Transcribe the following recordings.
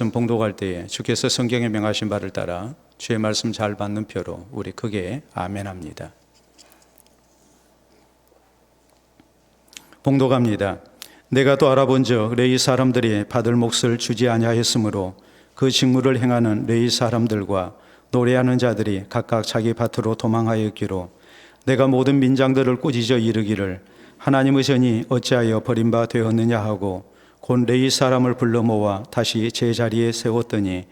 봉독할 때에 주께서 성경에 명하신 바를 따라 주의 말씀 잘 받는 표로 우리 크게 아멘합니다. 봉독합니다. 내가 또 알아본즉 레위 사람들이 받을 몫을 주지 아니하였으므로 그 직무를 행하는 레위 사람들과 노래하는 자들이 각각 자기 밭으로 도망하였기로 내가 모든 민장들을 꾸짖어 이르기를 하나님의 전이 어찌하여 버린 바 되었느냐 하고 곧 레위 사람을 불러 모아 다시 제자리에 세웠더니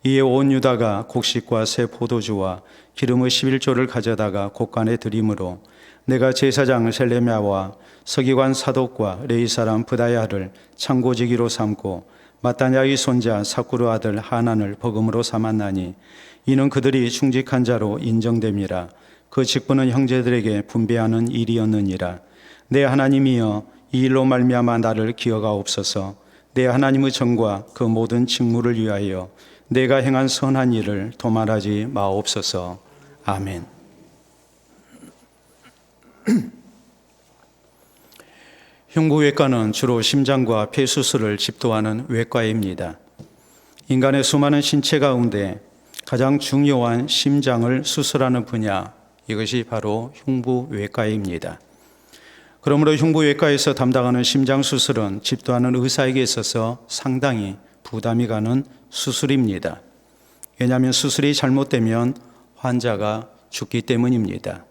이에 온 유다가 곡식과 새 포도주와 기름의 11조를 가져다가 곳간에 드림으로 내가 제사장 셀레미야와 서기관 사독과 레위 사람 브다야를 창고지기로 삼고 마따냐의 손자 사쿠르 아들 하난을 버금으로 삼았나니 이는 그들이 충직한 자로 인정됨이라. 그 직분은 형제들에게 분배하는 일이었느니라. 내 하나님이여 이 일로 말미암아 나를 기억하옵소서. 내 하나님의 정과 그 모든 직무를 위하여 내가 행한 선한 일을 도말하지 마옵소서. 아멘. 흉부외과는 주로 심장과 폐 수술을 집도하는 외과입니다. 인간의 수많은 신체 가운데 가장 중요한 심장을 수술하는 분야, 이것이 바로 흉부외과입니다. 그러므로 흉부외과에서 담당하는 심장 수술은 집도하는 의사에게 있어서 상당히 부담이 가는 수술입니다. 왜냐하면 수술이 잘못되면 환자가 죽기 때문입니다.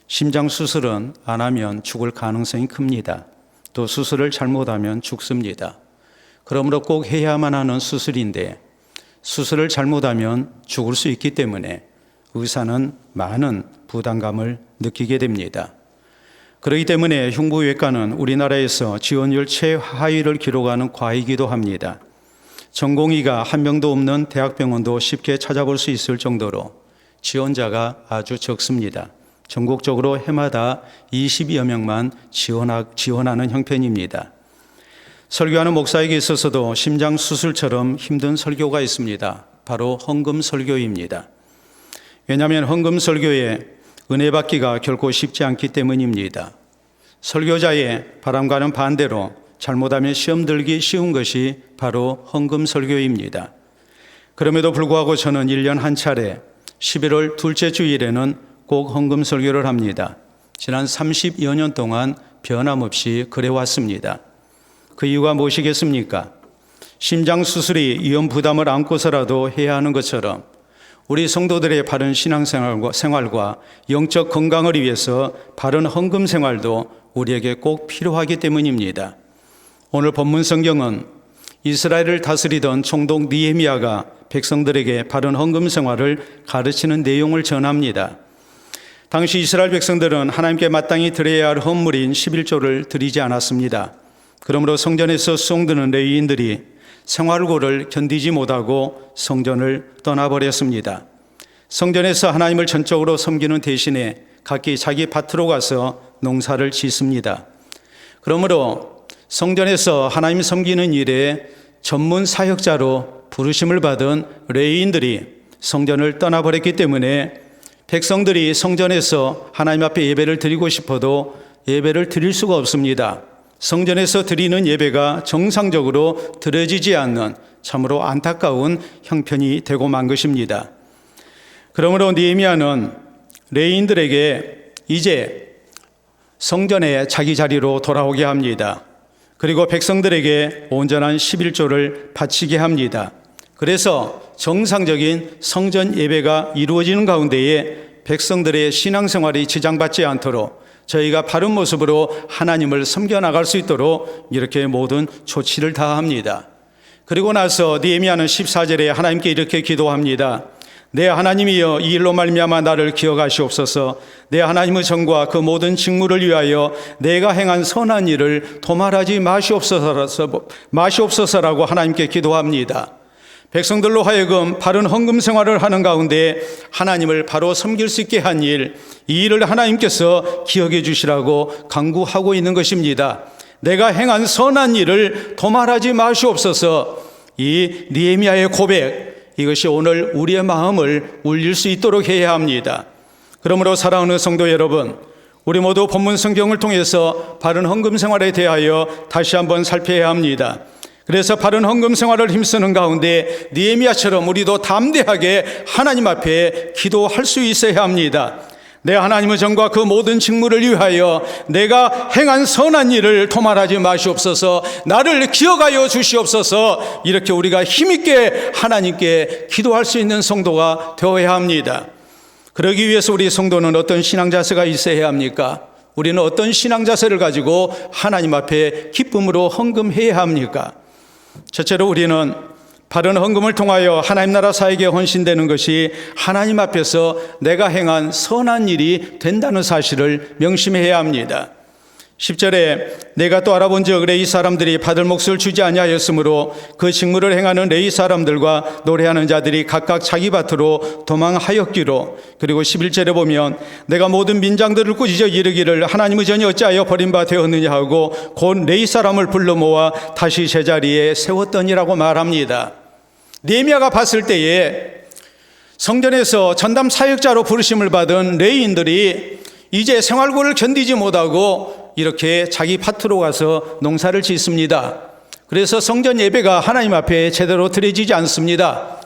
심장 수술은 안 하면 죽을 가능성이 큽니다. 또 수술을 잘못하면 죽습니다. 그러므로 꼭 해야만 하는 수술인데 수술을 잘못하면 죽을 수 있기 때문에 의사는 많은 부담감을 느끼게 됩니다. 그렇기 때문에 흉부외과는 우리나라에서 지원율 최하위를 기록하는 과이기도 합니다. 전공의가 한 명도 없는 대학병원도 쉽게 찾아볼 수 있을 정도로 지원자가 아주 적습니다. 전국적으로 해마다 20여 명만 지원하는 형편입니다. 설교하는 목사에게 있어서도 심장 수술처럼 힘든 설교가 있습니다. 바로 헌금 설교입니다. 왜냐하면 헌금 설교에 은혜 받기가 결코 쉽지 않기 때문입니다. 설교자의 바람과는 반대로 잘못하면 시험 들기 쉬운 것이 바로 헌금 설교입니다. 그럼에도 불구하고 저는 1년 한 차례 11월 둘째 주일에는 꼭 헌금 설교를 합니다. 지난 30여 년 동안 변함없이 그래왔습니다. 그 이유가 무엇이겠습니까? 심장 수술이 위험 부담을 안고서라도 해야 하는 것처럼 우리 성도들의 바른 신앙생활과 영적 건강을 위해서 바른 헌금 생활도 우리에게 꼭 필요하기 때문입니다. 오늘 본문 성경은 이스라엘을 다스리던 총독 느헤미야가 백성들에게 바른 헌금 생활을 가르치는 내용을 전합니다. 당시 이스라엘 백성들은 하나님께 마땅히 드려야 할 헌물인 11조를 드리지 않았습니다. 그러므로 성전에서 수송드는 레위인들이 생활고를 견디지 못하고 성전을 떠나버렸습니다. 성전에서 하나님을 전적으로 섬기는 대신에 각기 자기 밭으로 가서 농사를 짓습니다. 그러므로 성전에서 하나님 섬기는 일에 전문 사역자로 부르심을 받은 레위인들이 성전을 떠나버렸기 때문에 백성들이 성전에서 하나님 앞에 예배를 드리고 싶어도 예배를 드릴 수가 없습니다. 성전에서 드리는 예배가 정상적으로 드려지지 않는 참으로 안타까운 형편이 되고 만 것입니다. 그러므로 느헤미야는 레위인들에게 이제 성전에 자기 자리로 돌아오게 합니다. 그리고 백성들에게 온전한 11조를 바치게 합니다. 그래서 정상적인 성전 예배가 이루어지는 가운데에 백성들의 신앙생활이 지장받지 않도록 저희가 바른 모습으로 하나님을 섬겨나갈 수 있도록 이렇게 모든 조치를 다합니다. 그리고 나서 느헤미야는 14절에 하나님께 이렇게 기도합니다. 내 하나님이여 이 일로 말미암아 나를 기억하시옵소서. 내 하나님의 정과 그 모든 직무를 위하여 내가 행한 선한 일을 도말하지 마시옵소서라고 하나님께 기도합니다. 백성들로 하여금 바른 헌금 생활을 하는 가운데 하나님을 바로 섬길 수 있게 한 일, 이 일을 하나님께서 기억해 주시라고 간구하고 있는 것입니다. 내가 행한 선한 일을 도말하지 마시옵소서. 이 느헤미야의 고백, 이것이 오늘 우리의 마음을 울릴 수 있도록 해야 합니다. 그러므로 사랑하는 성도 여러분, 우리 모두 본문 성경을 통해서 바른 헌금 생활에 대하여 다시 한번 살펴야 합니다. 그래서 바른 헌금 생활을 힘쓰는 가운데 느헤미야처럼 우리도 담대하게 하나님 앞에 기도할 수 있어야 합니다. 내 하나님의 전과 그 모든 직무를 위하여 내가 행한 선한 일을 도말하지 마시옵소서, 나를 기억하여 주시옵소서, 이렇게 우리가 힘있게 하나님께 기도할 수 있는 성도가 되어야 합니다. 그러기 위해서 우리 성도는 어떤 신앙 자세가 있어야 합니까? 우리는 어떤 신앙 자세를 가지고 하나님 앞에 기쁨으로 헌금해야 합니까? 첫째로 우리는 바른 헌금을 통하여 하나님 나라 사역에 헌신되는 것이 하나님 앞에서 내가 행한 선한 일이 된다는 사실을 명심해야 합니다. 10절에 내가 또 알아본 즉 레위 사람들이 받을 몫을 주지 아니하였으므로 그 직무를 행하는 레위 사람들과 노래하는 자들이 각각 자기 밭으로 도망하였기로. 그리고 11절에 보면 내가 모든 민장들을 꾸짖어 이르기를 하나님의 전이 어찌하여 버린 바 되었느냐 하고 곧 레위 사람을 불러 모아 다시 제자리에 세웠더니라고 말합니다. 느헤미야가 봤을 때에 성전에서 전담 사역자로 부르심을 받은 레위인들이 이제 생활고를 견디지 못하고 이렇게 자기 밭으로 가서 농사를 짓습니다. 그래서 성전 예배가 하나님 앞에 제대로 드려지지 않습니다.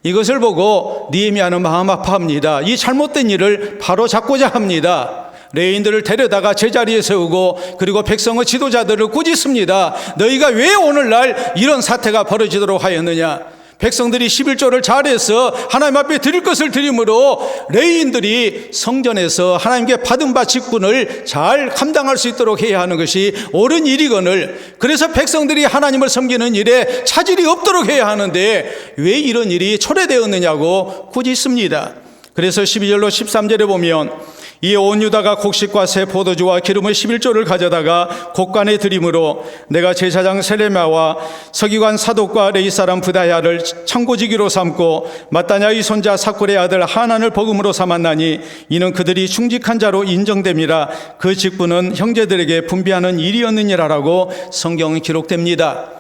이것을 보고 느헤미야는 마음 아파합니다. 이 잘못된 일을 바로잡고자 합니다. 레위인들을 데려다가 제자리에 세우고 그리고 백성의 지도자들을 꾸짖습니다. 너희가 왜 오늘날 이런 사태가 벌어지도록 하였느냐? 백성들이 11조를 잘해서 하나님 앞에 드릴 것을 드림으로 레위인들이 성전에서 하나님께 받은 바 직분을 잘 감당할 수 있도록 해야 하는 것이 옳은 일이거늘, 그래서 백성들이 하나님을 섬기는 일에 차질이 없도록 해야 하는데 왜 이런 일이 초래되었느냐고 꾸짖습니다. 그래서 12절로 13절에 보면 이 온 유다가 곡식과 새 포도주와 기름의 11조를 가져다가 곡간에 드림으로 내가 제사장 셀레미야와 서기관 사독과 레위 사람 부다야를 창고지기로 삼고 마따냐의 손자 사쿨의 아들 하난을 버금으로 삼았나니 이는 그들이 충직한 자로 인정됨이라. 그 직분은 형제들에게 분비하는 일이었느니라라고 성경에 기록됩니다.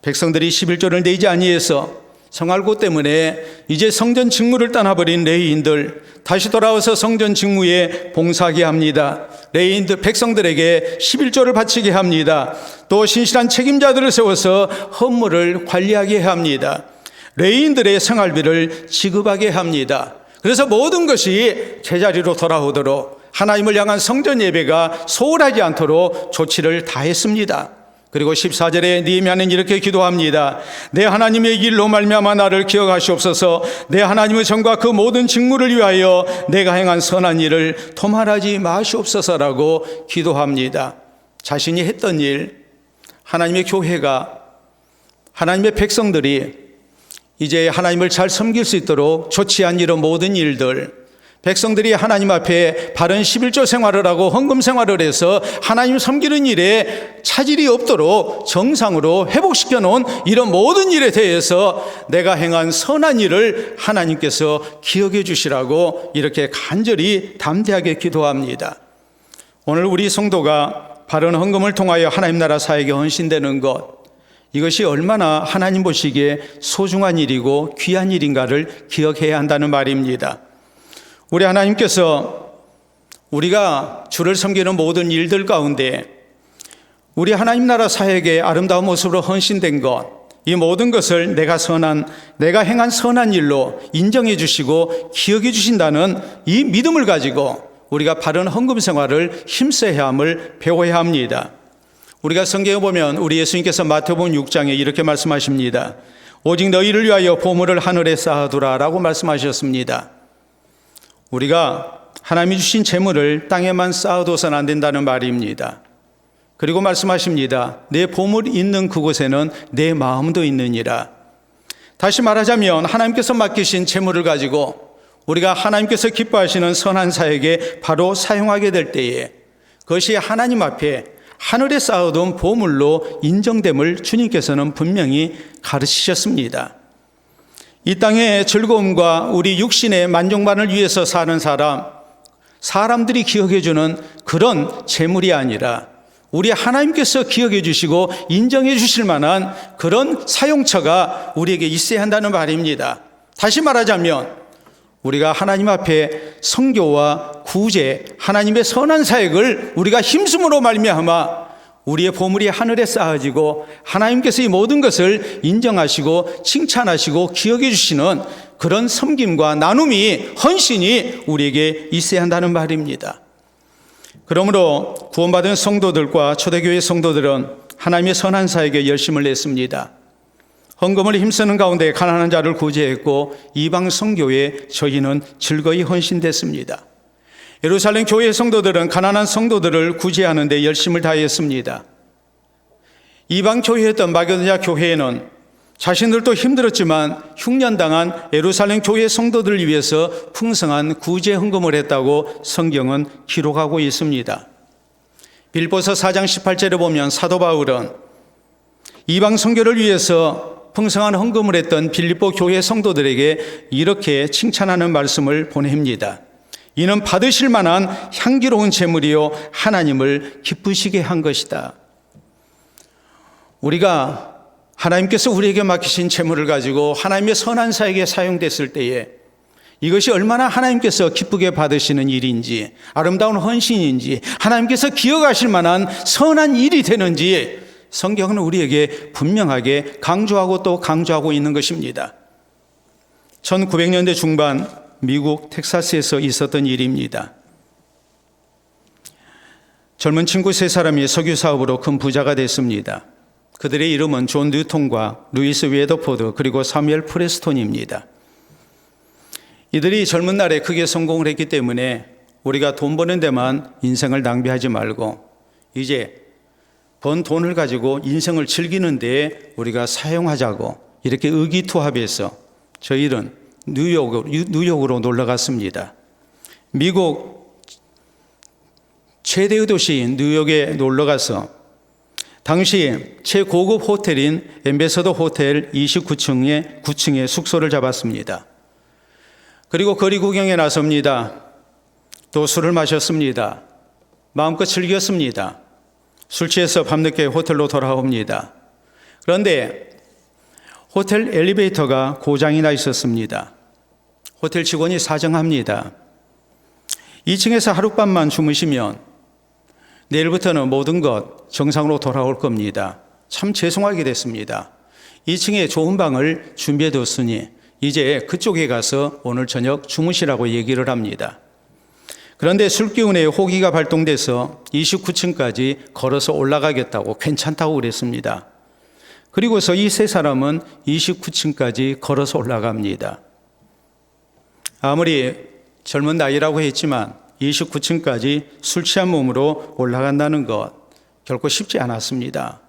백성들이 11조를 내지 아니해서 성알고 때문에 이제 성전 직무를 떠나버린 레위인들 다시 돌아와서 성전 직무에 봉사하게 합니다. 레위인들 백성들에게 11조를 바치게 합니다. 또 신실한 책임자들을 세워서 헌물을 관리하게 합니다. 레위인들의 생활비를 지급하게 합니다. 그래서 모든 것이 제자리로 돌아오도록 하나님을 향한 성전 예배가 소홀하지 않도록 조치를 다했습니다. 그리고 14절에 느헤미야는 이렇게 기도합니다. 내 하나님의 길로 말미암아 나를 기억하시옵소서. 내 하나님의 전과 그 모든 직무를 위하여 내가 행한 선한 일을 도말하지 마시옵소서라고 기도합니다. 자신이 했던 일, 하나님의 교회가, 하나님의 백성들이 이제 하나님을 잘 섬길 수 있도록 조치한 이런 모든 일들, 백성들이 하나님 앞에 바른 11조 생활을 하고 헌금 생활을 해서 하나님 섬기는 일에 차질이 없도록 정상으로 회복시켜 놓은 이런 모든 일에 대해서 내가 행한 선한 일을 하나님께서 기억해 주시라고 이렇게 간절히 담대하게 기도합니다. 오늘 우리 성도가 바른 헌금을 통하여 하나님 나라 사역에 헌신되는 것, 이것이 얼마나 하나님 보시기에 소중한 일이고 귀한 일인가를 기억해야 한다는 말입니다. 우리 하나님께서 우리가 주를 섬기는 모든 일들 가운데 우리 하나님 나라 사역의 아름다운 모습으로 헌신된 것, 이 모든 것을 내가 행한 선한 일로 인정해 주시고 기억해 주신다는 이 믿음을 가지고 우리가 바른 헌금 생활을 힘써야 함을 배워야 합니다. 우리가 성경에 보면 우리 예수님께서 마태복음 6장에 이렇게 말씀하십니다. 오직 너희를 위하여 보물을 하늘에 쌓아두라 라고 말씀하셨습니다. 우리가 하나님이 주신 재물을 땅에만 쌓아둬서는 안 된다는 말입니다. 그리고 말씀하십니다. 내 보물이 있는 그곳에는 내 마음도 있느니라. 다시 말하자면 하나님께서 맡기신 재물을 가지고 우리가 하나님께서 기뻐하시는 선한 사역에 바로 사용하게 될 때에 그것이 하나님 앞에 하늘에 쌓아둔 보물로 인정됨을 주님께서는 분명히 가르치셨습니다. 이 땅의 즐거움과 우리 육신의 만족만을 위해서 사는 사람들이 기억해 주는 그런 재물이 아니라 우리 하나님께서 기억해 주시고 인정해 주실 만한 그런 사용처가 우리에게 있어야 한다는 말입니다. 다시 말하자면 우리가 하나님 앞에 선교와 구제, 하나님의 선한 사역을 우리가 힘쓰므로 말미암아 우리의 보물이 하늘에 쌓아지고 하나님께서 이 모든 것을 인정하시고 칭찬하시고 기억해 주시는 그런 섬김과 나눔이, 헌신이 우리에게 있어야 한다는 말입니다. 그러므로 구원받은 성도들과 초대교회 성도들은 하나님의 선한 사역에 열심을 냈습니다. 헌금을 힘쓰는 가운데 가난한 자를 구제했고 이방 선교에 저희는 즐거이 헌신됐습니다. 예루살렘 교회 성도들은 가난한 성도들을 구제하는 데 열심을 다했습니다. 이방 교회였던 마게도냐 교회에는 자신들도 힘들었지만 흉년당한 예루살렘 교회 성도들을 위해서 풍성한 구제 헌금을 했다고 성경은 기록하고 있습니다. 빌보서 4장 18절에 보면 사도 바울은 이방 선교를 위해서 풍성한 헌금을 했던 빌립보 교회 성도들에게 이렇게 칭찬하는 말씀을 보냅니다. 이는 받으실 만한 향기로운 제물이요 하나님을 기쁘시게 한 것이다. 우리가 하나님께서 우리에게 맡기신 제물을 가지고 하나님의 선한 사역에 사용됐을 때에 이것이 얼마나 하나님께서 기쁘게 받으시는 일인지, 아름다운 헌신인지, 하나님께서 기억하실 만한 선한 일이 되는지 성경은 우리에게 분명하게 강조하고 또 강조하고 있는 것입니다. 1900년대 중반 미국 텍사스에서 있었던 일입니다. 젊은 친구 세 사람이 석유 사업으로 큰 부자가 됐습니다. 그들의 이름은 존 뉴턴과 루이스 웨더포드 그리고 사무엘 프레스톤입니다. 이들이 젊은 날에 크게 성공을 했기 때문에 우리가 돈 버는 데만 인생을 낭비하지 말고 이제 번 돈을 가지고 인생을 즐기는 데에 우리가 사용하자고 이렇게 의기투합해서 저희는 뉴욕으로 놀러 갔습니다. 미국 최대의 도시인 뉴욕에 놀러 가서 당시 최고급 호텔인 엠베서더 호텔 29층에 숙소를 잡았습니다. 그리고 거리 구경에 나섭니다. 또 술을 마셨습니다. 마음껏 즐겼습니다. 술 취해서 밤늦게 호텔로 돌아옵니다. 그런데 호텔 엘리베이터가 고장이 나 있었습니다. 호텔 직원이 사정합니다. 2층에서 하룻밤만 주무시면 내일부터는 모든 것 정상으로 돌아올 겁니다. 참 죄송하게 됐습니다. 2층에 좋은 방을 준비해 뒀으니 이제 그쪽에 가서 오늘 저녁 주무시라고 얘기를 합니다. 그런데 술기운에 호기가 발동돼서 29층까지 걸어서 올라가겠다고 괜찮다고 그랬습니다. 그리고서 이 세 사람은 29층까지 걸어서 올라갑니다. 아무리 젊은 나이라고 했지만 29층까지 술 취한 몸으로 올라간다는 것 결코 쉽지 않았습니다.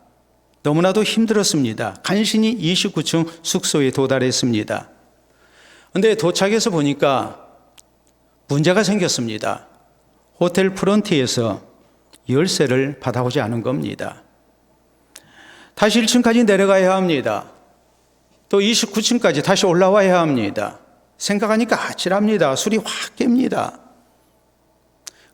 너무나도 힘들었습니다. 간신히 29층 숙소에 도달했습니다. 그런데 도착해서 보니까 문제가 생겼습니다. 호텔 프런트에서 열쇠를 받아오지 않은 겁니다. 다시 1층까지 내려가야 합니다. 또 29층까지 다시 올라와야 합니다. 생각하니까 아찔합니다. 술이 확 깹니다.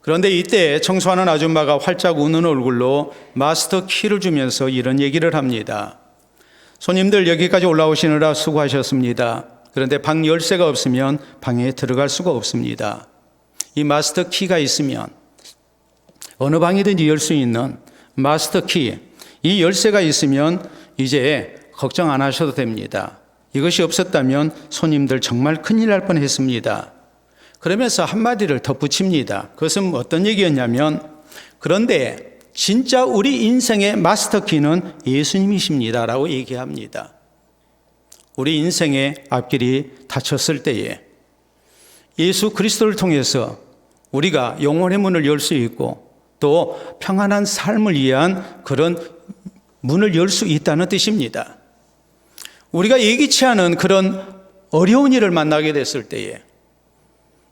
그런데 이때 청소하는 아줌마가 활짝 웃는 얼굴로 마스터 키를 주면서 이런 얘기를 합니다. 손님들 여기까지 올라오시느라 수고하셨습니다. 그런데 방 열쇠가 없으면 방에 들어갈 수가 없습니다. 이 마스터 키가 있으면 어느 방이든지 열 수 있는 마스터 키, 이 열쇠가 있으면 이제 걱정 안 하셔도 됩니다. 이것이 없었다면 손님들 정말 큰일 날 뻔했습니다. 그러면서 한마디를 덧붙입니다. 그것은 어떤 얘기였냐면 그런데 진짜 우리 인생의 마스터 키는 예수님이십니다 라고 얘기합니다. 우리 인생의 앞길이 닫혔을 때에 예수 그리스도를 통해서 우리가 영혼의 문을 열 수 있고 또 평안한 삶을 위한 그런 문을 열 수 있다는 뜻입니다. 우리가 예기치 않은 그런 어려운 일을 만나게 됐을 때에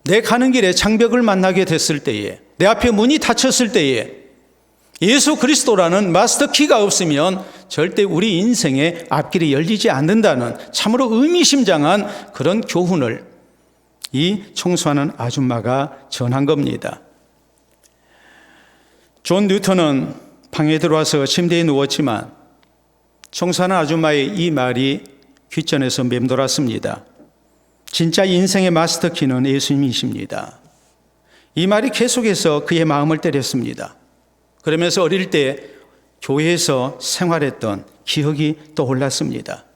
내 가는 길에 장벽을 만나게 됐을 때에 내 앞에 문이 닫혔을 때에 예수 그리스도라는 마스터 키가 없으면 절대 우리 인생의 앞길이 열리지 않는다는 참으로 의미심장한 그런 교훈을 이 청소하는 아줌마가 전한 겁니다. 존 뉴턴은 방에 들어와서 침대에 누웠지만 청소하는 아줌마의 이 말이 귓전에서 맴돌았습니다. 진짜 인생의 마스터 키는 예수님이십니다. 이 말이 계속해서 그의 마음을 때렸습니다. 그러면서 어릴 때 교회에서 생활했던 기억이 떠올랐습니다.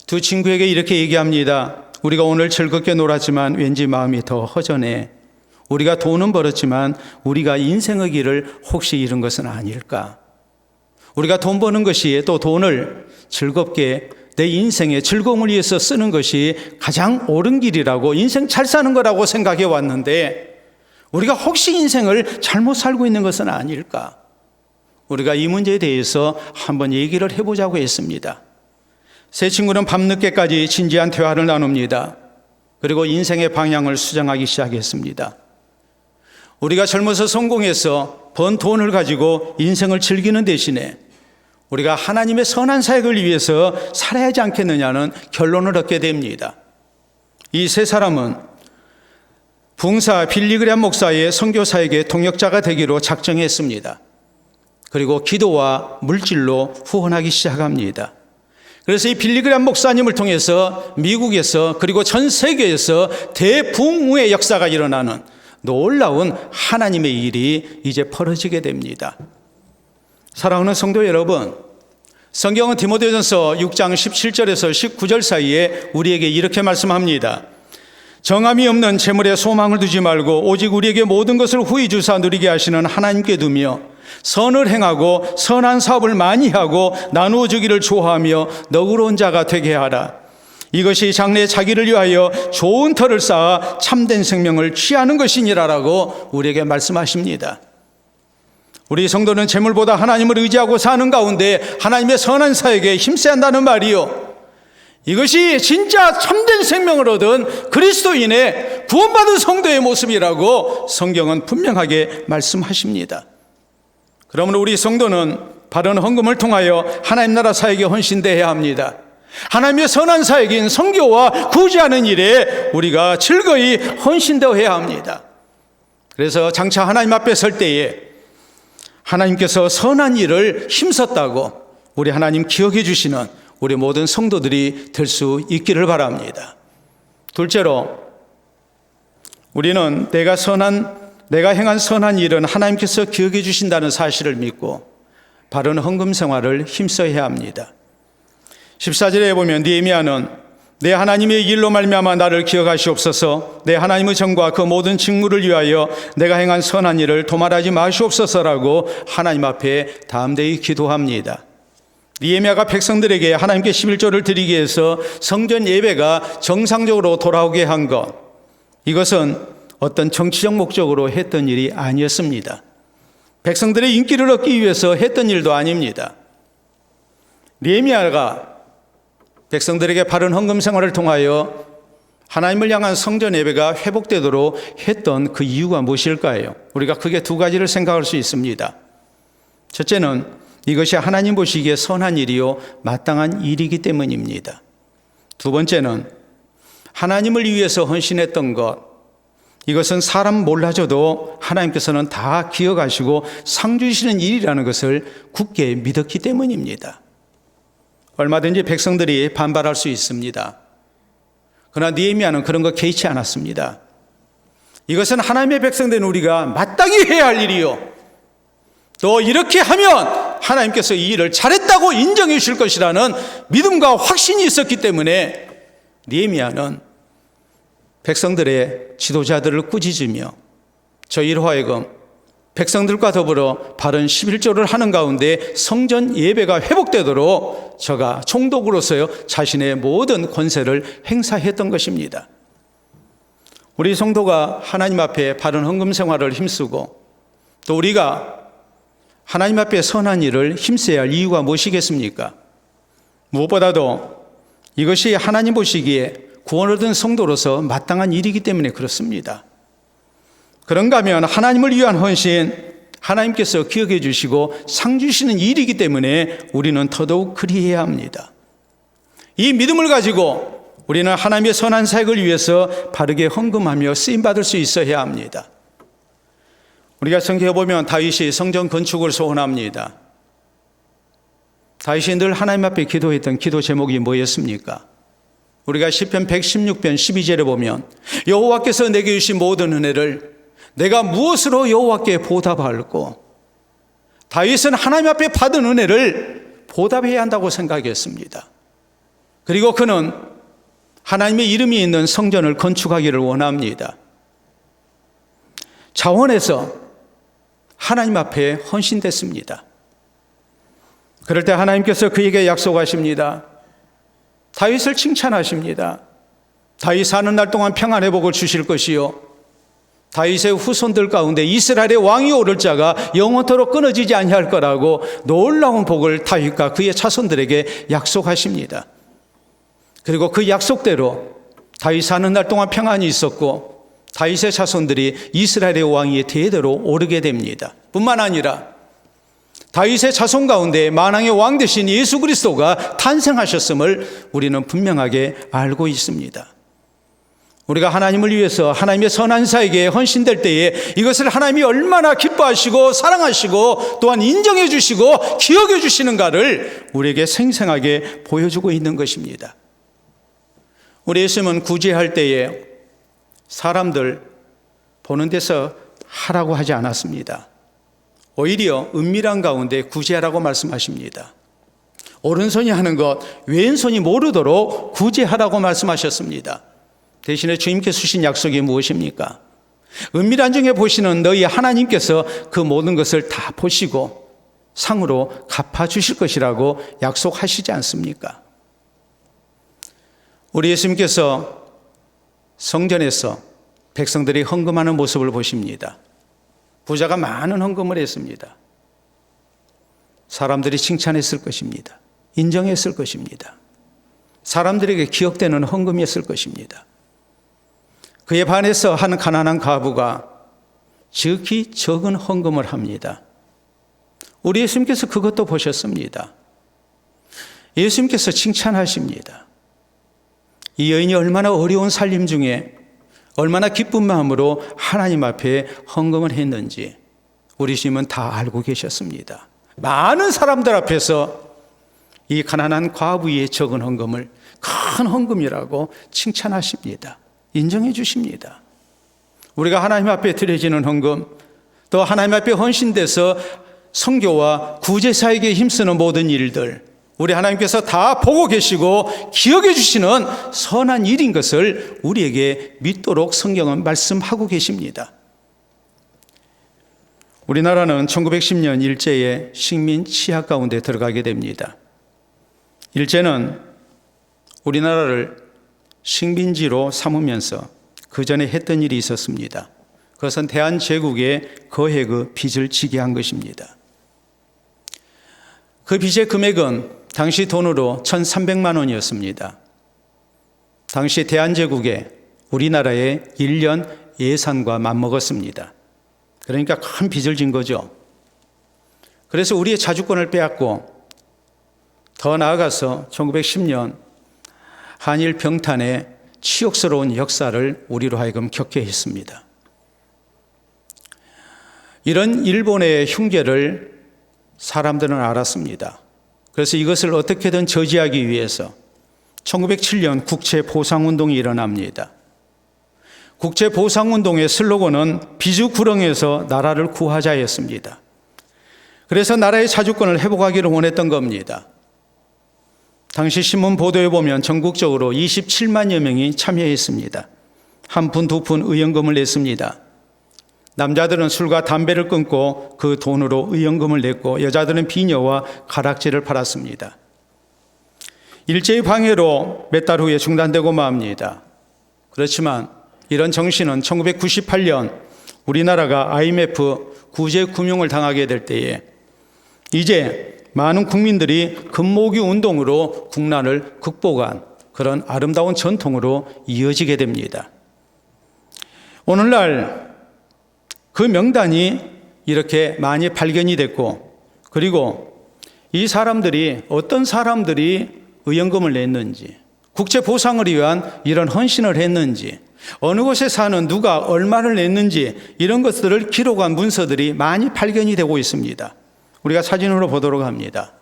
두 친구에게 이렇게 얘기합니다. 우리가 오늘 즐겁게 놀았지만 왠지 마음이 더 허전해. 우리가 돈은 벌었지만 우리가 인생의 길을 혹시 잃은 것은 아닐까? 우리가 돈 버는 것이 또 돈을 즐겁게 내 인생의 즐거움을 위해서 쓰는 것이 가장 옳은 길이라고 인생 잘 사는 거라고 생각해 왔는데 우리가 혹시 인생을 잘못 살고 있는 것은 아닐까? 우리가 이 문제에 대해서 한번 얘기를 해보자고 했습니다. 세 친구는 밤늦게까지 진지한 대화를 나눕니다. 그리고 인생의 방향을 수정하기 시작했습니다. 우리가 젊어서 성공해서 번 돈을 가지고 인생을 즐기는 대신에 우리가 하나님의 선한 사역을 위해서 살아야 하지 않겠느냐는 결론을 얻게 됩니다. 이 세 사람은 붕사 빌리그레암 목사의 선교사에게 동역자가 되기로 작정했습니다. 그리고 기도와 물질로 후원하기 시작합니다. 그래서 이 빌리그레암 목사님을 통해서 미국에서 그리고 전 세계에서 대붕흥의 역사가 일어나는 놀라운 하나님의 일이 이제 벌어지게 됩니다. 사랑하는 성도 여러분, 성경은 디모데전서 6장 17절에서 19절 사이에 우리에게 이렇게 말씀합니다. 정함이 없는 재물에 소망을 두지 말고 오직 우리에게 모든 것을 후히 주사 누리게 하시는 하나님께 두며 선을 행하고 선한 사업을 많이 하고 나누어 주기를 좋아하며 너그러운 자가 되게 하라. 이것이 장래에 자기를 위하여 좋은 터를 쌓아 참된 생명을 취하는 것이니라라고 우리에게 말씀하십니다. 우리 성도는 재물보다 하나님을 의지하고 사는 가운데 하나님의 선한 사역에 힘써야 한다는 말이요. 이것이 진짜 참된 생명을 얻은 그리스도인의 구원받은 성도의 모습이라고 성경은 분명하게 말씀하십니다. 그러므로 우리 성도는 바른 헌금을 통하여 하나님 나라 사역에 헌신되어야 합니다. 하나님의 선한 사역인 선교와 구제하는 일에 우리가 즐거이 헌신되어야 합니다. 그래서 장차 하나님 앞에 설 때에 하나님께서 선한 일을 힘썼다고 우리 하나님 기억해 주시는 우리 모든 성도들이 될 수 있기를 바랍니다. 둘째로 우리는 내가 행한 선한 일은 하나님께서 기억해 주신다는 사실을 믿고 바른 헌금 생활을 힘써야 합니다. 14절에 보면 느헤미야는 내 하나님의 일로 말미암아 나를 기억하시옵소서, 내 하나님의 정과 그 모든 직무를 위하여 내가 행한 선한 일을 도말하지 마시옵소서라고 하나님 앞에 담대히 기도합니다. 느헤미야가 백성들에게 하나님께 11조를 드리기 위해서 성전 예배가 정상적으로 돌아오게 한 것, 이것은 어떤 정치적 목적으로 했던 일이 아니었습니다. 백성들의 인기를 얻기 위해서 했던 일도 아닙니다. 느헤미야가 백성들에게 바른 헌금 생활을 통하여 하나님을 향한 성전 예배가 회복되도록 했던 그 이유가 무엇일까요? 우리가 크게 두 가지를 생각할 수 있습니다. 첫째는 이것이 하나님 보시기에 선한 일이요 마땅한 일이기 때문입니다. 두 번째는 하나님을 위해서 헌신했던 것, 이것은 사람 몰라줘도 하나님께서는 다 기억하시고 상 주시는 일이라는 것을 굳게 믿었기 때문입니다. 얼마든지 백성들이 반발할 수 있습니다. 그러나 느헤미야는 그런 거 개의치 않았습니다. 이것은 하나님의 백성된 우리가 마땅히 해야 할 일이요, 또 이렇게 하면 하나님께서 이 일을 잘했다고 인정해 주실 것이라는 믿음과 확신이 있었기 때문에 느헤미야는 백성들의 지도자들을 꾸짖으며 저희로 하여금 백성들과 더불어 바른 11조를 하는 가운데 성전 예배가 회복되도록 저가 총독으로서요 자신의 모든 권세를 행사했던 것입니다. 우리 성도가 하나님 앞에 바른 헌금 생활을 힘쓰고 또 우리가 하나님 앞에 선한 일을 힘써야 할 이유가 무엇이겠습니까? 무엇보다도 이것이 하나님 보시기에 구원 얻은 성도로서 마땅한 일이기 때문에 그렇습니다. 그런가 하면 하나님을 위한 헌신, 하나님께서 기억해 주시고 상 주시는 일이기 때문에 우리는 더더욱 그리해야 합니다. 이 믿음을 가지고 우리는 하나님의 선한 사역을 위해서 바르게 헌금하며 쓰임받을 수 있어야 합니다. 우리가 성경에 보면 다윗이 성전 건축을 소원합니다. 다윗이 늘 하나님 앞에 기도했던 기도 제목이 뭐였습니까? 우리가 시편 116편 12절에 보면 여호와께서 내게 주신 모든 은혜를 내가 무엇으로 여호와께 보답할꼬? 다윗은 하나님 앞에 받은 은혜를 보답해야 한다고 생각했습니다. 그리고 그는 하나님의 이름이 있는 성전을 건축하기를 원합니다. 자원해서 하나님 앞에 헌신됐습니다. 그럴 때 하나님께서 그에게 약속하십니다. 다윗을 칭찬하십니다. 다윗 사는 날 동안 평안 회복을 주실 것이요, 다윗의 후손들 가운데 이스라엘의 왕이 오를 자가 영원토록 끊어지지 아니할 거라고 놀라운 복을 다윗과 그의 자손들에게 약속하십니다. 그리고 그 약속대로 다윗 사는 날 동안 평안이 있었고 다윗의 자손들이 이스라엘의 왕위에 대대로 오르게 됩니다. 뿐만 아니라 다윗의 자손 가운데 만왕의 왕 되신 예수 그리스도가 탄생하셨음을 우리는 분명하게 알고 있습니다. 우리가 하나님을 위해서 하나님의 선한 사에게 헌신될 때에 이것을 하나님이 얼마나 기뻐하시고 사랑하시고 또한 인정해 주시고 기억해 주시는가를 우리에게 생생하게 보여주고 있는 것입니다. 우리 예수님은 구제할 때에 사람들 보는 데서 하라고 하지 않았습니다. 오히려 은밀한 가운데 구제하라고 말씀하십니다. 오른손이 하는 것 왼손이 모르도록 구제하라고 말씀하셨습니다. 대신에 주님께서 주신 약속이 무엇입니까? 은밀한 중에 보시는 너희 하나님께서 그 모든 것을 다 보시고 상으로 갚아주실 것이라고 약속하시지 않습니까? 우리 예수님께서 성전에서 백성들이 헌금하는 모습을 보십니다. 부자가 많은 헌금을 했습니다. 사람들이 칭찬했을 것입니다. 인정했을 것입니다. 사람들에게 기억되는 헌금이었을 것입니다. 그에 반해서 한 가난한 과부가 지극히 적은 헌금을 합니다. 우리 예수님께서 그것도 보셨습니다. 예수님께서 칭찬하십니다. 이 여인이 얼마나 어려운 살림 중에 얼마나 기쁜 마음으로 하나님 앞에 헌금을 했는지 우리 주님은 다 알고 계셨습니다. 많은 사람들 앞에서 이 가난한 과부의 적은 헌금을 큰 헌금이라고 칭찬하십니다. 인정해 주십니다. 우리가 하나님 앞에 드려지는 헌금, 또 하나님 앞에 헌신돼서 선교와 구제사에게 힘쓰는 모든 일들, 우리 하나님께서 다 보고 계시고 기억해 주시는 선한 일인 것을 우리에게 믿도록 성경은 말씀하고 계십니다. 우리나라는 1910년 일제의 식민 치하 가운데 들어가게 됩니다. 일제는 우리나라를 식민지로 삼으면서 그 전에 했던 일이 있었습니다. 그것은 대한제국에 거액의 빚을 지게 한 것입니다. 그 빚의 금액은 당시 돈으로 1,300만 원이었습니다. 당시 대한제국에 우리나라의 1년 예산과 맞먹었습니다. 그러니까 큰 빚을 진 거죠. 그래서 우리의 자주권을 빼앗고 더 나아가서 1910년 한일 병탄의 치욕스러운 역사를 우리로 하여금 겪게 했습니다. 이런 일본의 흉계를 사람들은 알았습니다. 그래서 이것을 어떻게든 저지하기 위해서 1907년 국채보상운동이 일어납니다. 국채보상운동의 슬로건은 비주구렁에서 나라를 구하자였습니다. 그래서 나라의 자주권을 회복하기를 원했던 겁니다. 당시 신문 보도에 보면 전국적으로 27만여 명이 참여했습니다. 한 푼, 두 푼 의연금을 냈습니다. 남자들은 술과 담배를 끊고 그 돈으로 의연금을 냈고 여자들은 비녀와 가락지를 팔았습니다. 일제의 방해로 몇 달 후에 중단되고 맙니다. 그렇지만 이런 정신은 1998년 우리나라가 IMF 구제금융을 당하게 될 때에 이제 많은 국민들이 금모기 운동으로 국난을 극복한 그런 아름다운 전통으로 이어지게 됩니다. 오늘날 그 명단이 이렇게 많이 발견이 됐고, 그리고 이 사람들이 어떤 사람들이 의연금을 냈는지, 국제 보상을 위한 이런 헌신을 했는지, 어느 곳에 사는 누가 얼마를 냈는지 이런 것들을 기록한 문서들이 많이 발견이 되고 있습니다. 우리가 사진으로 보도록 합니다.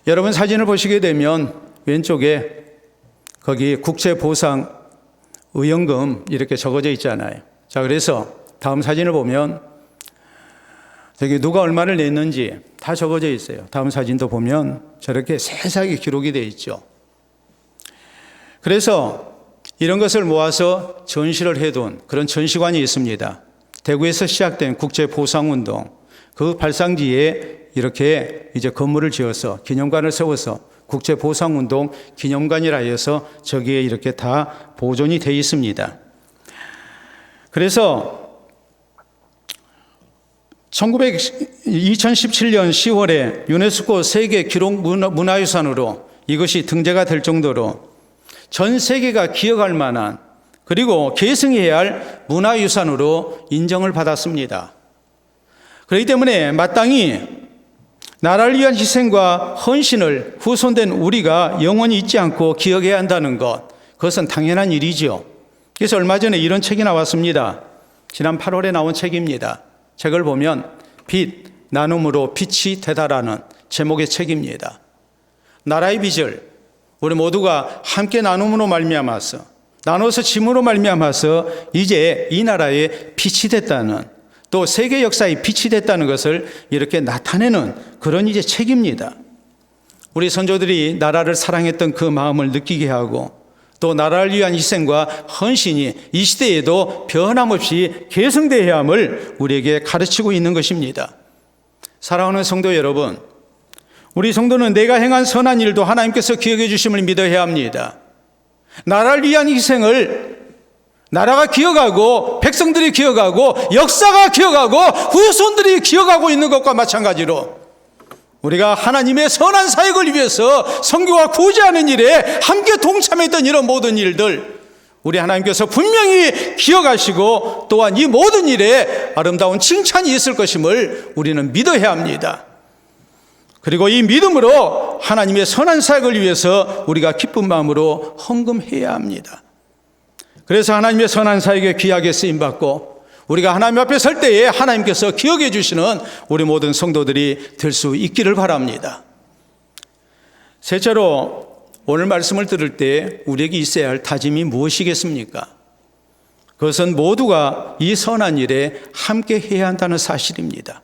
여러분 사진을 보시게 되면 왼쪽에 거기 국제 보상 의연금 이렇게 적어져 있잖아요. 자, 그래서 다음 사진을 보면 저기 누가 얼마를 냈는지 다 적어져 있어요. 다음 사진도 보면 저렇게 세세하게 기록이 되어 있죠. 그래서 이런 것을 모아서 전시를 해둔 그런 전시관이 있습니다. 대구에서 시작된 국제보상운동, 그 발상지에 이렇게 이제 건물을 지어서 기념관을 세워서 국제보상운동 기념관이라 해서 저기에 이렇게 다 보존이 되어 있습니다. 그래서 2017년 10월에 유네스코 세계 기록 문화유산으로 이것이 등재가 될 정도로 전 세계가 기억할 만한 그리고 계승해야 할 문화유산으로 인정을 받았습니다. 그렇기 때문에 마땅히 나라를 위한 희생과 헌신을 후손된 우리가 영원히 잊지 않고 기억해야 한다는 것, 그것은 당연한 일이죠. 그래서 얼마 전에 이런 책이 나왔습니다. 지난 8월에 나온 책입니다. 책을 보면 빛, 나눔으로 빛이 되다라는 제목의 책입니다. 나라의 빚을 우리 모두가 함께 나눔으로 말미암아서 나눠서 짐으로 말미암아서 이제 이 나라의 빛이 됐다는, 또 세계 역사의 빛이 됐다는 것을 이렇게 나타내는 그런 이제 책입니다. 우리 선조들이 나라를 사랑했던 그 마음을 느끼게 하고 또 나라를 위한 희생과 헌신이 이 시대에도 변함없이 계승되어야 함을 우리에게 가르치고 있는 것입니다. 사랑하는 성도 여러분, 우리 성도는 내가 행한 선한 일도 하나님께서 기억해 주심을 믿어야 합니다. 나라를 위한 희생을 나라가 기억하고 백성들이 기억하고 역사가 기억하고 후손들이 기억하고 있는 것과 마찬가지로 우리가 하나님의 선한 사역을 위해서 선교와 구제하는 일에 함께 동참했던 이런 모든 일들, 우리 하나님께서 분명히 기억하시고 또한 이 모든 일에 아름다운 칭찬이 있을 것임을 우리는 믿어야 합니다. 그리고 이 믿음으로 하나님의 선한 사역을 위해서 우리가 기쁜 마음으로 헌금해야 합니다. 그래서 하나님의 선한 사역에 귀하게 쓰임받고 우리가 하나님 앞에 설 때에 하나님께서 기억해 주시는 우리 모든 성도들이 될 수 있기를 바랍니다. 셋째로, 오늘 말씀을 들을 때 우리에게 있어야 할 다짐이 무엇이겠습니까? 그것은 모두가 이 선한 일에 함께 해야 한다는 사실입니다.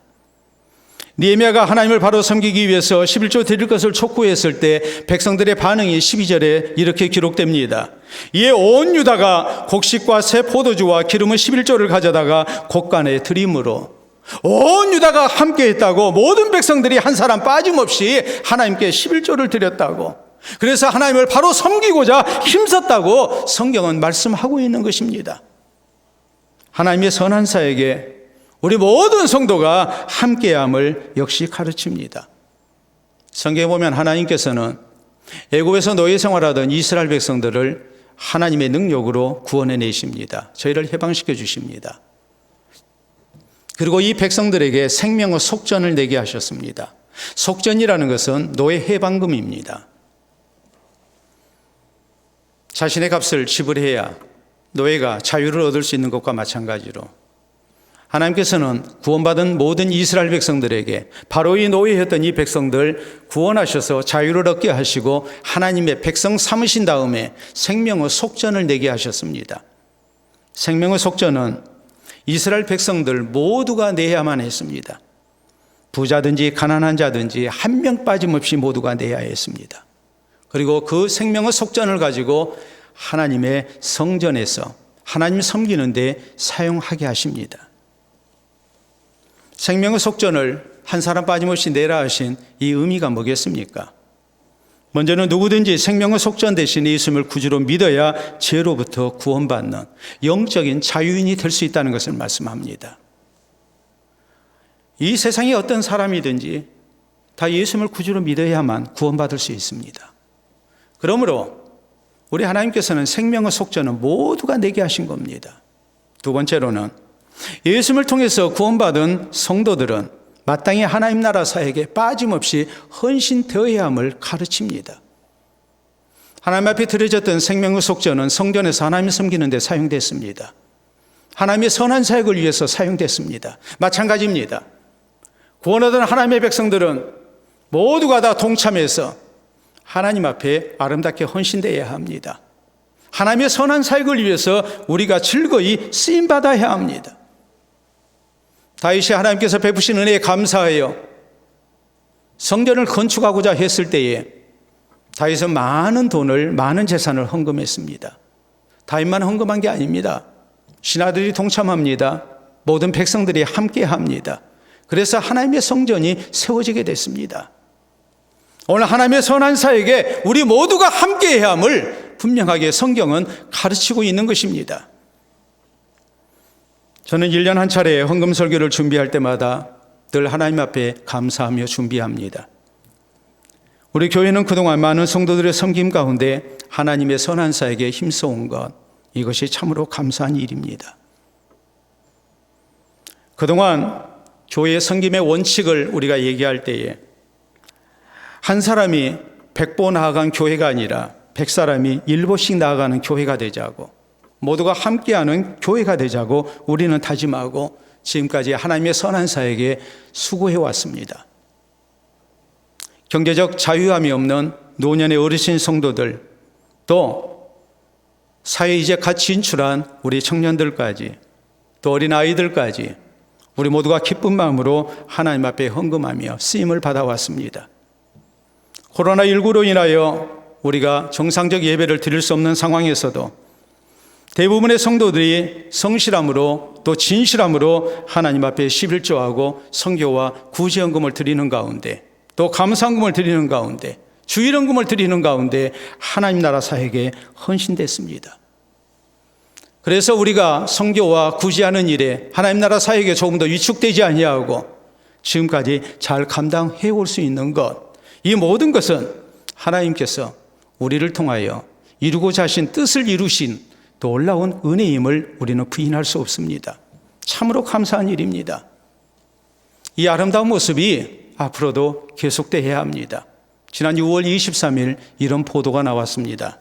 느헤미야가 하나님을 바로 섬기기 위해서 11조 드릴 것을 촉구했을 때 백성들의 반응이 12절에 이렇게 기록됩니다. 이에 온 유다가 곡식과 새 포도주와 기름의 11조를 가져다가 곡간에 드림으로, 온 유다가 함께 했다고, 모든 백성들이 한 사람 빠짐없이 하나님께 11조를 드렸다고, 그래서 하나님을 바로 섬기고자 힘썼다고 성경은 말씀하고 있는 것입니다. 하나님의 선한 사역에 우리 모든 성도가 함께함을 역시 가르칩니다. 성경에 보면 하나님께서는 애굽에서 노예 생활하던 이스라엘 백성들을 하나님의 능력으로 구원해 내십니다. 저희를 해방시켜 주십니다. 그리고 이 백성들에게 생명의 속전을 내게 하셨습니다. 속전이라는 것은 노예 해방금입니다. 자신의 값을 지불해야 노예가 자유를 얻을 수 있는 것과 마찬가지로 하나님께서는 구원받은 모든 이스라엘 백성들에게 바로 이 노예였던 이 백성들 구원하셔서 자유를 얻게 하시고 하나님의 백성 삼으신 다음에 생명의 속전을 내게 하셨습니다. 생명의 속전은 이스라엘 백성들 모두가 내야만 했습니다. 부자든지 가난한 자든지 한 명 빠짐없이 모두가 내야 했습니다. 그리고 그 생명의 속전을 가지고 하나님의 성전에서 하나님 섬기는 데 사용하게 하십니다. 생명의 속전을 한 사람 빠짐없이 내라 하신 이 의미가 뭐겠습니까? 먼저는 누구든지 생명의 속전 대신에 예수님을 구주로 믿어야 죄로부터 구원받는 영적인 자유인이 될 수 있다는 것을 말씀합니다. 이 세상에 어떤 사람이든지 다 예수님을 구주로 믿어야만 구원받을 수 있습니다. 그러므로 우리 하나님께서는 생명의 속전은 모두가 내게 하신 겁니다. 두 번째로는 예수님을 통해서 구원받은 성도들은 마땅히 하나님 나라 사역에 빠짐없이 헌신되어야 함을 가르칩니다. 하나님 앞에 드려졌던 생명의 속전은 성전에서 하나님 섬기는 데 사용됐습니다. 하나님의 선한 사역을 위해서 사용됐습니다. 마찬가지입니다. 구원하던 하나님의 백성들은 모두가 다 동참해서 하나님 앞에 아름답게 헌신되어야 합니다. 하나님의 선한 사역을 위해서 우리가 즐거이 쓰임받아야 합니다. 다윗이 하나님께서 베푸신 은혜에 감사하여 성전을 건축하고자 했을 때에 다윗은 많은 돈을, 많은 재산을 헌금했습니다. 다윗만 헌금한 게 아닙니다. 신하들이 동참합니다. 모든 백성들이 함께 합니다. 그래서 하나님의 성전이 세워지게 됐습니다. 오늘 하나님의 선한 사역에 우리 모두가 함께해야 함을 분명하게 성경은 가르치고 있는 것입니다. 저는 1년 한 차례 헌금 설교를 준비할 때마다 늘 하나님 앞에 감사하며 준비합니다. 우리 교회는 그동안 많은 성도들의 섬김 가운데 하나님의 선한 사역에 힘써온 것, 이것이 참으로 감사한 일입니다. 그동안 교회의 섬김의 원칙을 우리가 얘기할 때에 한 사람이 100보 나아간 교회가 아니라 100사람이 1보씩 나아가는 교회가 되자고, 모두가 함께하는 교회가 되자고 우리는 다짐하고 지금까지 하나님의 선한 사역에 수고해 왔습니다. 경제적 자유함이 없는 노년의 어르신 성도들, 또 사회에 이제 갓 진출한 우리 청년들까지, 또 어린아이들까지 우리 모두가 기쁜 마음으로 하나님 앞에 헌금하며 쓰임을 받아왔습니다. 코로나19로 인하여 우리가 정상적 예배를 드릴 수 없는 상황에서도 대부분의 성도들이 성실함으로 또 진실함으로 하나님 앞에 11조하고 선교와 구제헌금을 드리는 가운데, 또 감사헌금을 드리는 가운데, 주일헌금을 드리는 가운데 하나님 나라 사역에 헌신됐습니다. 그래서 우리가 선교와 구제하는 일에 하나님 나라 사역에 조금 더 위축되지 아니하고 지금까지 잘 감당해 올 수 있는 것, 이 모든 것은 하나님께서 우리를 통하여 이루고자 하신 뜻을 이루신 또 올라온 은혜임을 우리는 부인할 수 없습니다. 참으로 감사한 일입니다. 이 아름다운 모습이 앞으로도 계속되어야 합니다. 지난 6월 23일 이런 보도가 나왔습니다.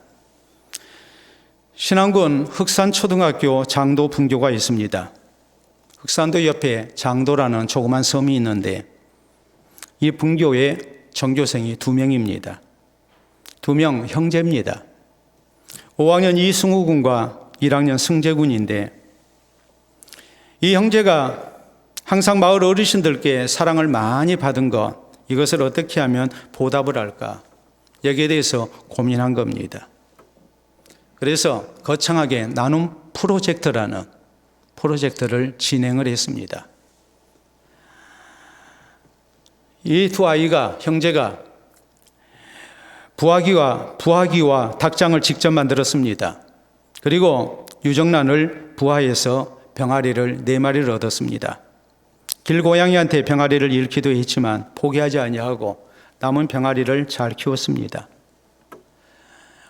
신안군 흑산초등학교 장도 분교가 있습니다. 흑산도 옆에 장도라는 조그만 섬이 있는데 이 분교에 전교생이 2명입니다. 2명 형제입니다. 5학년 이승우 군과 1학년 승재 군인데, 이 형제가 항상 마을 어르신들께 사랑을 많이 받은 것, 이것을 어떻게 하면 보답을 할까, 여기에 대해서 고민한 겁니다. 그래서 거창하게 나눔 프로젝트라는 프로젝트를 진행을 했습니다. 이 두 아이가, 형제가 부화기와 닭장을 직접 만들었습니다. 그리고 유정란을 부화해서 병아리를 4마리를 얻었습니다. 길고양이한테 병아리를 잃기도 했지만 포기하지 아니하고 남은 병아리를 잘 키웠습니다.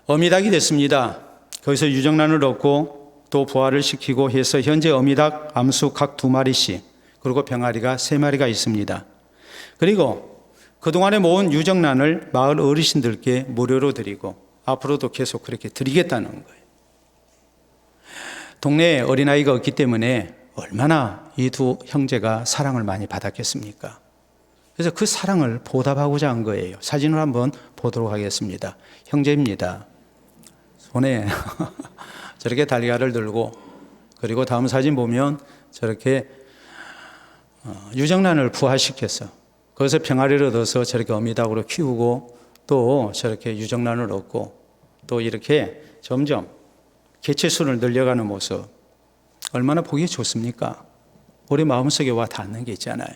어미닭이 됐습니다. 거기서 유정란을 얻고 또 부화를 시키고 해서 현재 어미닭 암수 각 2마리씩, 그리고 병아리가 3마리가 있습니다. 그리고 그동안에 모은 유정란을 마을 어르신들께 무료로 드리고 앞으로도 계속 그렇게 드리겠다는 거예요. 동네에 어린아이가 없기 때문에 얼마나 이 두 형제가 사랑을 많이 받았겠습니까? 그래서 그 사랑을 보답하고자 한 거예요. 사진을 한번 보도록 하겠습니다. 형제입니다. 손에 저렇게 달걀을 들고, 그리고 다음 사진 보면 저렇게 유정란을 부화시켰어. 거기서 병아리를 얻어서 저렇게 어미닭으로 키우고 또 저렇게 유정란을 얻고 또 이렇게 점점 개체수를 늘려가는 모습, 얼마나 보기 좋습니까? 우리 마음속에 와 닿는 게 있잖아요.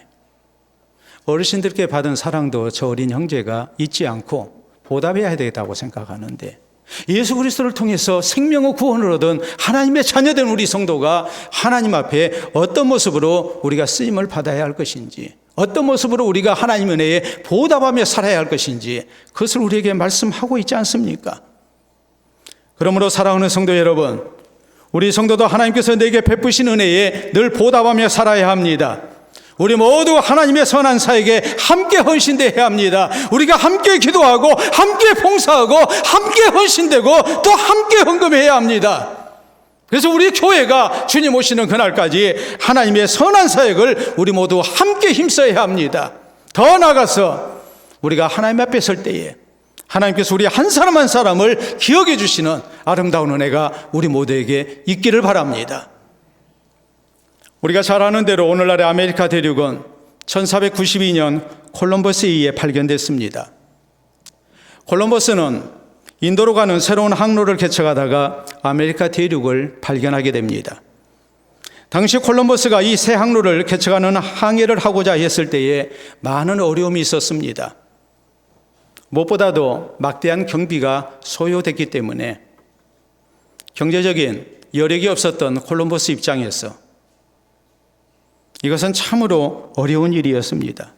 어르신들께 받은 사랑도 저 어린 형제가 잊지 않고 보답해야 되겠다고 생각하는데, 예수 그리스도를 통해서 생명의 구원을 얻은 하나님의 자녀된 우리 성도가 하나님 앞에 어떤 모습으로 우리가 쓰임을 받아야 할 것인지, 어떤 모습으로 우리가 하나님 은혜에 보답하며 살아야 할 것인지, 그것을 우리에게 말씀하고 있지 않습니까? 그러므로 사랑하는 성도 여러분, 우리 성도도 하나님께서 내게 베푸신 은혜에 늘 보답하며 살아야 합니다. 우리 모두 하나님의 선한 사역에 함께 헌신되어야 합니다. 우리가 함께 기도하고 함께 봉사하고 함께 헌신되고 또 함께 헌금해야 합니다. 그래서 우리 교회가 주님 오시는 그날까지 하나님의 선한 사역을 우리 모두 함께 힘써야 합니다. 더 나아가서 우리가 하나님 앞에 설 때에 하나님께서 우리 한 사람 한 사람을 기억해 주시는 아름다운 은혜가 우리 모두에게 있기를 바랍니다. 우리가 잘 아는 대로 오늘날의 아메리카 대륙은 1492년 콜럼버스에 의해 발견됐습니다. 콜럼버스는 인도로 가는 새로운 항로를 개척하다가 아메리카 대륙을 발견하게 됩니다. 당시 콜럼버스가 이 새 항로를 개척하는 항해를 하고자 했을 때에 많은 어려움이 있었습니다. 무엇보다도 막대한 경비가 소요됐기 때문에 경제적인 여력이 없었던 콜럼버스 입장에서 이것은 참으로 어려운 일이었습니다.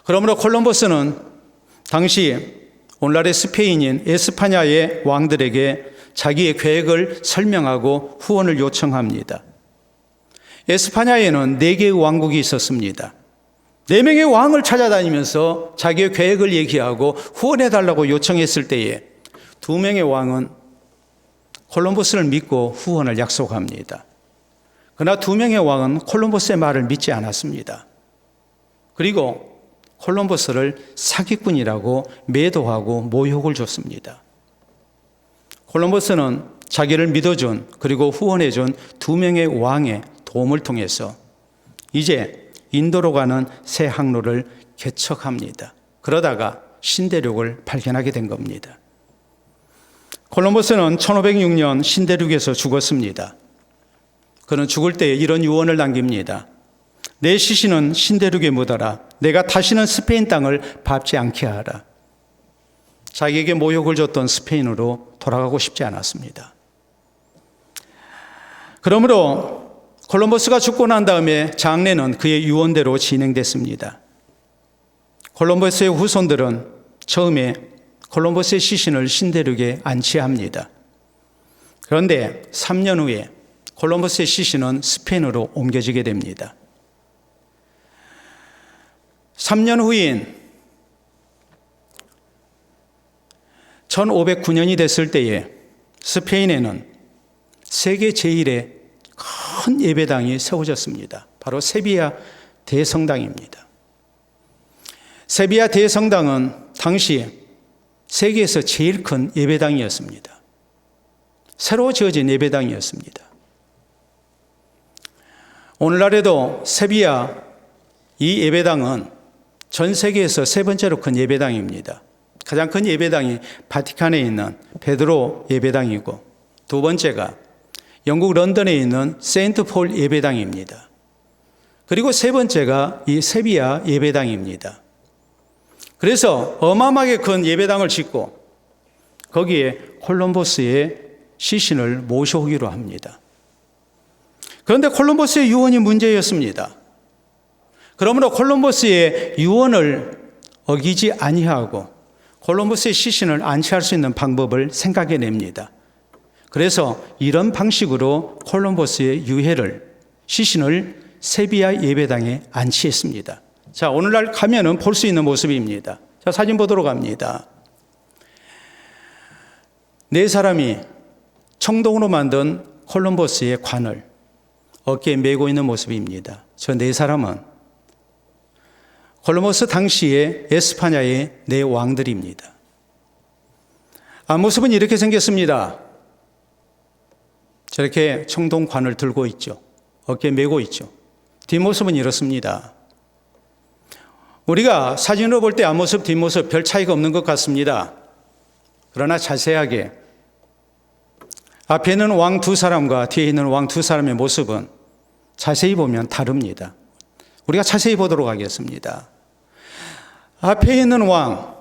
그러므로 콜럼버스는 당시 오늘날의 스페인인 에스파냐의 왕들에게 자기의 계획을 설명하고 후원을 요청합니다. 에스파냐에는 4개의 왕국이 있었습니다. 4명의 왕을 찾아다니면서 자기의 계획을 얘기하고 후원해달라고 요청했을 때에 2명의 왕은 콜럼버스를 믿고 후원을 약속합니다. 그러나 2명의 왕은 콜럼버스의 말을 믿지 않았습니다. 그리고 콜럼버스를 사기꾼이라고 매도하고 모욕을 줬습니다. 콜럼버스는 자기를 믿어준 그리고 후원해준 2명의 왕의 도움을 통해서 이제 인도로 가는 새 항로를 개척합니다. 그러다가 신대륙을 발견하게 된 겁니다. 콜럼버스는 1506년 신대륙에서 죽었습니다. 그는 죽을 때 이런 유언을 남깁니다. 내 시신은 신대륙에 묻어라. 내가 다시는 스페인 땅을 밟지 않게 하라. 자기에게 모욕을 줬던 스페인으로 돌아가고 싶지 않았습니다. 그러므로 콜럼버스가 죽고 난 다음에 장례는 그의 유언대로 진행됐습니다. 콜럼버스의 후손들은 처음에 콜럼버스의 시신을 신대륙에 안치합니다. 그런데 3년 후에 콜럼버스의 시신은 스페인으로 옮겨지게 됩니다. 3년 후인 1509년이 됐을 때에 스페인에는 세계 제1의 큰 예배당이 세워졌습니다. 바로 세비야 대성당입니다. 세비야 대성당은 당시 세계에서 제일 큰 예배당이었습니다. 새로 지어진 예배당이었습니다. 오늘날에도 세비야 이 예배당은 전 세계에서 3번째로 큰 예배당입니다. 가장 큰 예배당이 바티칸에 있는 베드로 예배당이고 2번째가 영국 런던에 있는 세인트 폴 예배당입니다. 그리고 3번째가 이 세비야 예배당입니다. 그래서 어마어마하게 큰 예배당을 짓고 거기에 콜럼버스의 시신을 모셔오기로 합니다. 그런데 콜럼버스의 유언이 문제였습니다. 그러므로 콜럼버스의 유언을 어기지 아니하고 콜럼버스의 시신을 안치할 수 있는 방법을 생각해냅니다. 그래서 이런 방식으로 콜럼버스의 시신을 세비야 예배당에 안치했습니다. 자, 오늘날 가면은 볼 수 있는 모습입니다. 자, 사진 보도록 합니다. 4사람이 청동으로 만든 콜럼버스의 관을 어깨에 메고 있는 모습입니다. 저 4사람은 콜럼버스 당시의 에스파냐의 4왕들입니다. 앞모습은 이렇게 생겼습니다. 저렇게 청동관을 들고 있죠. 어깨에 메고 있죠. 뒷모습은 이렇습니다. 우리가 사진으로 볼 때 앞모습, 뒷모습 별 차이가 없는 것 같습니다. 그러나 자세하게 앞에 있는 왕 2사람과 뒤에 있는 왕 2사람의 모습은 자세히 보면 다릅니다. 우리가 자세히 보도록 하겠습니다. 앞에 있는 왕,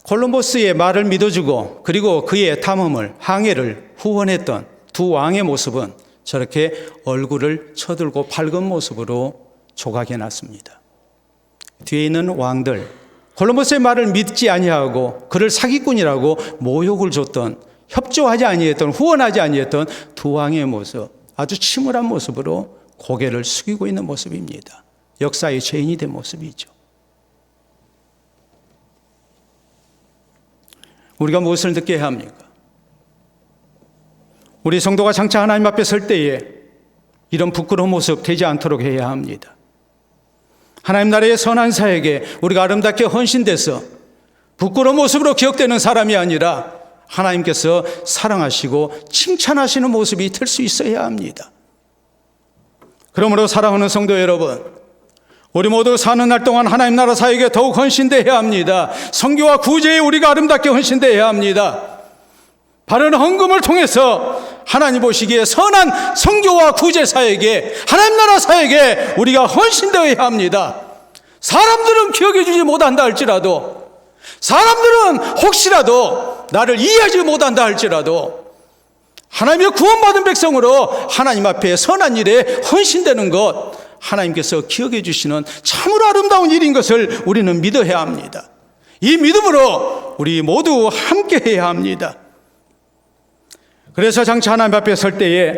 콜럼버스의 말을 믿어주고 그리고 그의 탐험을, 항해를 후원했던 2 왕의 모습은 저렇게 얼굴을 쳐들고 밝은 모습으로 조각해놨습니다. 뒤에 있는 왕들, 콜럼버스의 말을 믿지 아니하고 그를 사기꾼이라고 모욕을 줬던, 협조하지 아니했던, 후원하지 아니했던 2 왕의 모습, 아주 침울한 모습으로 고개를 숙이고 있는 모습입니다. 역사의 죄인이 된 모습이죠. 우리가 무엇을 느껴야 합니까? 우리 성도가 장차 하나님 앞에 설 때에 이런 부끄러운 모습 되지 않도록 해야 합니다. 하나님 나라의 선한 사에게 우리가 아름답게 헌신돼서 부끄러운 모습으로 기억되는 사람이 아니라 하나님께서 사랑하시고 칭찬하시는 모습이 될 수 있어야 합니다. 그러므로 사랑하는 성도 여러분, 우리 모두 사는 날 동안 하나님 나라 사역에 더욱 헌신되어야 합니다. 선교와 구제에 우리가 아름답게 헌신되어야 합니다. 바른 헌금을 통해서 하나님 보시기에 선한 선교와 구제 사역에, 하나님 나라 사역에 우리가 헌신되어야 합니다. 사람들은 기억해 주지 못한다 할지라도, 사람들은 혹시라도 나를 이해하지 못한다 할지라도 하나님의 구원받은 백성으로 하나님 앞에 선한 일에 헌신되는 것, 하나님께서 기억해 주시는 참으로 아름다운 일인 것을 우리는 믿어야 합니다. 이 믿음으로 우리 모두 함께 해야 합니다. 그래서 장차 하나님 앞에 설 때에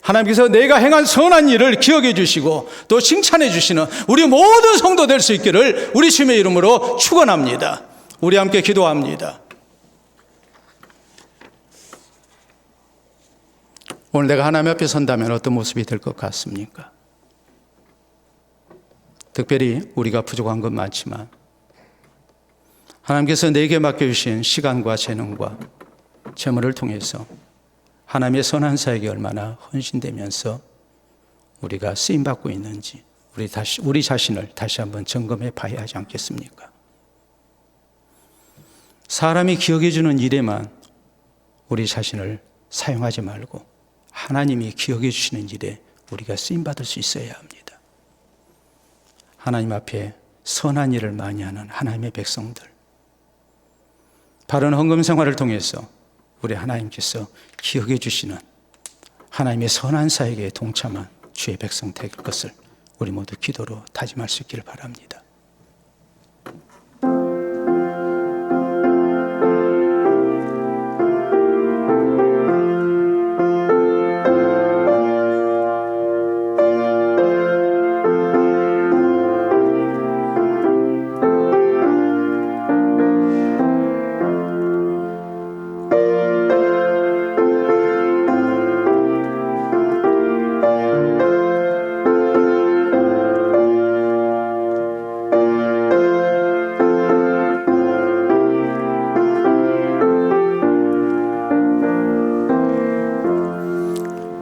하나님께서 내가 행한 선한 일을 기억해 주시고 또 칭찬해 주시는 우리 모든 성도 될 수 있기를 우리 주님의 이름으로 축원합니다. 우리 함께 기도합니다. 오늘 내가 하나님 앞에 선다면 어떤 모습이 될 것 같습니까? 특별히 우리가 부족한 건 많지만 하나님께서 내게 맡겨주신 시간과 재능과 재물을 통해서 하나님의 선한 사역에 얼마나 헌신되면서 우리가 쓰임받고 있는지 우리 자신을 다시 한번 점검해 봐야 하지 않겠습니까? 사람이 기억해 주는 일에만 우리 자신을 사용하지 말고 하나님이 기억해 주시는 일에 우리가 쓰임받을 수 있어야 합니다. 하나님 앞에 선한 일을 많이 하는 하나님의 백성들, 바른 헌금 생활을 통해서 우리 하나님께서 기억해 주시는 하나님의 선한 사역에 동참한 주의 백성 될 것을 우리 모두 기도로 다짐할 수 있기를 바랍니다.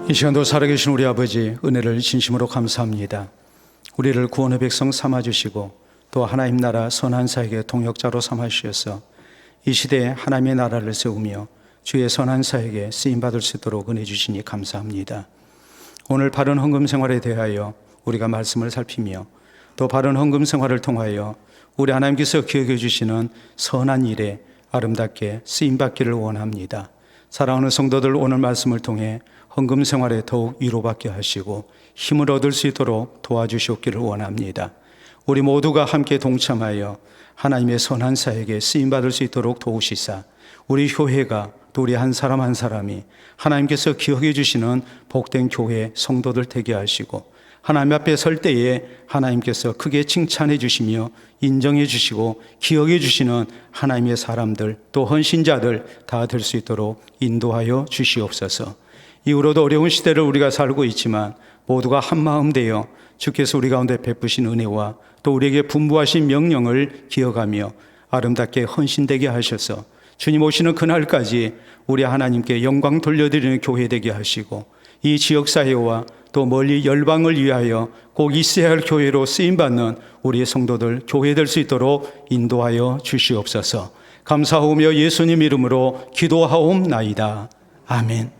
이 시간도 살아계신 우리 아버지, 은혜를 진심으로 감사합니다. 우리를 구원의 백성 삼아주시고 또 하나님 나라 선한 사역의 동역자로 삼아주셔서 이 시대에 하나님의 나라를 세우며 주의 선한 사역에 쓰임받을 수 있도록 은혜 주시니 감사합니다. 오늘 바른 헌금 생활에 대하여 우리가 말씀을 살피며 또 바른 헌금 생활을 통하여 우리 하나님께서 기억해 주시는 선한 일에 아름답게 쓰임받기를 원합니다. 사랑하는 성도들, 오늘 말씀을 통해 헌금 생활에 더욱 위로받게 하시고 힘을 얻을 수 있도록 도와주시옵기를 원합니다. 우리 모두가 함께 동참하여 하나님의 선한 사역에 쓰임받을 수 있도록 도우시사 우리 교회가 또 우리 한 사람 한 사람이 하나님께서 기억해 주시는 복된 교회 성도들 되게 하시고 하나님 앞에 설 때에 하나님께서 크게 칭찬해 주시며 인정해 주시고 기억해 주시는 하나님의 사람들 또 헌신자들 다 될 수 있도록 인도하여 주시옵소서. 이후로도 어려운 시대를 우리가 살고 있지만 모두가 한마음 되어 주께서 우리 가운데 베푸신 은혜와 또 우리에게 분부하신 명령을 기억하며 아름답게 헌신되게 하셔서 주님 오시는 그날까지 우리 하나님께 영광 돌려드리는 교회 되게 하시고 이 지역사회와 또 멀리 열방을 위하여 꼭 있어야 할 교회로 쓰임받는 우리의 성도들 교회 될 수 있도록 인도하여 주시옵소서. 감사하오며 예수님 이름으로 기도하옵나이다. 아멘.